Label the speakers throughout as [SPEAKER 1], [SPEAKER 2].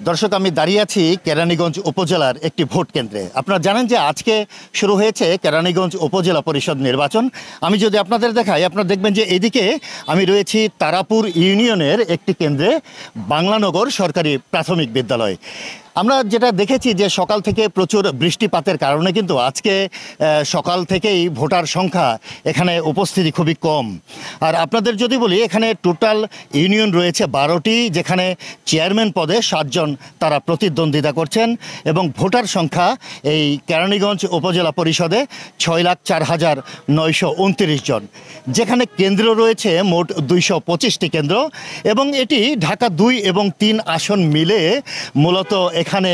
[SPEAKER 1] দর্শক, আমি দাঁড়িয়ে আছি কেরানীগঞ্জ উপজেলার একটি ভোট কেন্দ্রে। আপনারা জানেন যে আজকে শুরু হয়েছে কেরানীগঞ্জ উপজেলা পরিষদ নির্বাচন। আমি যদি আপনাদের দেখাই, আপনারা দেখবেন যে এদিকে আমি রয়েছি তারাপুর ইউনিয়নের একটি কেন্দ্রে, বাংলানগর সরকারি প্রাথমিক বিদ্যালয়। আমরা যেটা দেখেছি যে সকাল থেকে প্রচুর বৃষ্টিপাতের কারণে কিন্তু আজকে সকাল থেকেই ভোটার সংখ্যা এখানে উপস্থিতি খুবই কম। আর আপনাদের যদি বলি, এখানে টোটাল ইউনিয়ন রয়েছে 12টি, যেখানে চেয়ারম্যান পদে 7 জন তারা প্রতিদ্বন্দ্বিতা করছেন এবং ভোটার সংখ্যা এই কেরানীগঞ্জ উপজেলা পরিষদে 6,04,929 জন, যেখানে কেন্দ্র রয়েছে মোট 225টি কেন্দ্র এবং এটি ঢাকা 2 এবং 3 আসন মিলে মূলত এখানে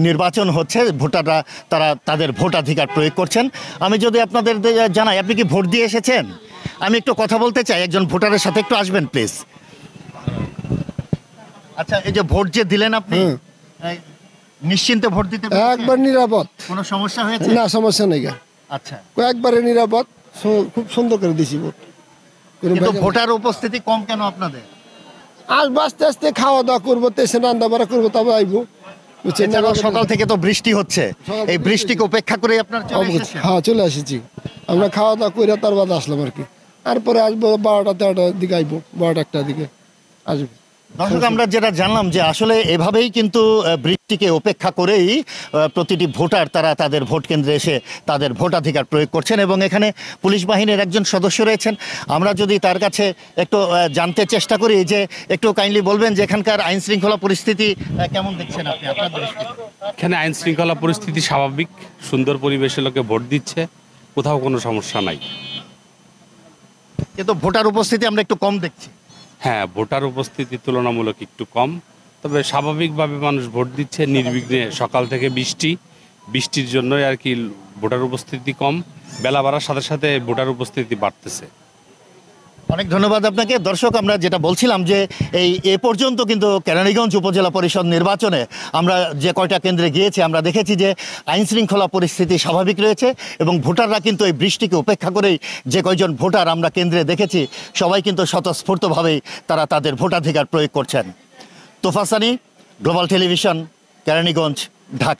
[SPEAKER 1] নির্বাচন হচ্ছে। ভোটাররা তারা তাদের ভোটাধিকার প্রয়োগ করছেন। আমি যদি আপনাদের জানাই, আপনি কি ভোট দিয়ে এসেছেন? আমি একটু কথা বলতে চাই একজন ভোটারের সাথে, একটু আসবেন প্লিজ। আচ্ছা, এই যে ভোট যে দিলেন আপনি, নিশ্চিন্তে ভোট দিতে
[SPEAKER 2] একবার নিরাপদ,
[SPEAKER 1] কোনো সমস্যা হয়েছে
[SPEAKER 2] না? সমস্যা নেই।
[SPEAKER 1] আচ্ছা,
[SPEAKER 2] একবারে নিরাপদ, খুব সুন্দর করে দিছি ভোট।
[SPEAKER 1] কিন্তু ভোটার উপস্থিতি কম কেন আপনাদের?
[SPEAKER 2] আসবো আস্তে আস্তে, খাওয়া দাওয়া করবো, তেসে রান্না বাড়া করবো, তবে আইবো।
[SPEAKER 1] সকাল থেকে তো বৃষ্টি হচ্ছে, এই বৃষ্টিকে উপেক্ষা করে আপনার
[SPEAKER 2] হ্যাঁ চলে এসেছি আমরা। খাওয়া দাওয়া করে তার বাদে আসলাম আর কি। তারপরে আসবো 12টা 13টার দিকে, আইবো 12টা 1টার দিকে আসবো।
[SPEAKER 1] দর্শক, আমরা যেটা জানলাম যে আসলে এভাবেই কিন্তু বৃষ্টিকে উপেক্ষা করেই প্রতিটি ভোটার তারা তাদের ভোট কেন্দ্রে এসে তাদের ভোটাধিকার প্রয়োগ করছেন এবং এখানে পুলিশ বাহিনীর একজন সদস্য রয়েছেন। আমরা যদি তার কাছে একটু জানতে চেষ্টা করি যে একটু কাইন্ডলি বলবেন যে এখানকার আইন শৃঙ্খলা পরিস্থিতি কেমন দেখছেন আপনি?
[SPEAKER 3] এখানে আইন শৃঙ্খলা পরিস্থিতি স্বাভাবিক, সুন্দর পরিবেশে লোকে ভোট দিচ্ছে, কোথাও কোনো সমস্যা নাই।
[SPEAKER 1] কিন্তু ভোটার উপস্থিতি আমরা একটু কম দেখছি।
[SPEAKER 3] হ্যাঁ, ভোটার উপস্থিতি তুলনামূলক একটু কম, তবে স্বাভাবিকভাবে মানুষ ভোট দিচ্ছে নির্বিঘ্নে। সকাল থেকে বৃষ্টির জন্যই আর কি ভোটার উপস্থিতি কম, বেলা বাড়ার সাথে সাথে ভোটার উপস্থিতি বাড়তেছে।
[SPEAKER 1] অনেক ধন্যবাদ আপনাকে। দর্শক, আমরা যেটা বলছিলাম যে এ পর্যন্ত কিন্তু কেরানীগঞ্জ উপজেলা পরিষদ নির্বাচনে আমরা যে কয়টা কেন্দ্রে গিয়েছি, আমরা দেখেছি যে আইন শৃঙ্খলা পরিস্থিতি স্বাভাবিক রয়েছে এবং ভোটাররা কিন্তু এই বৃষ্টিকে উপেক্ষা করেই যে কয়জন ভোটার আমরা কেন্দ্রে দেখেছি, সবাই কিন্তু স্বতঃস্ফূর্তভাবেই তারা তাদের ভোটাধিকার প্রয়োগ করছেন। তোফা সানি, গ্লোবাল টেলিভিশন, কেরানীগঞ্জ, ঢাকা।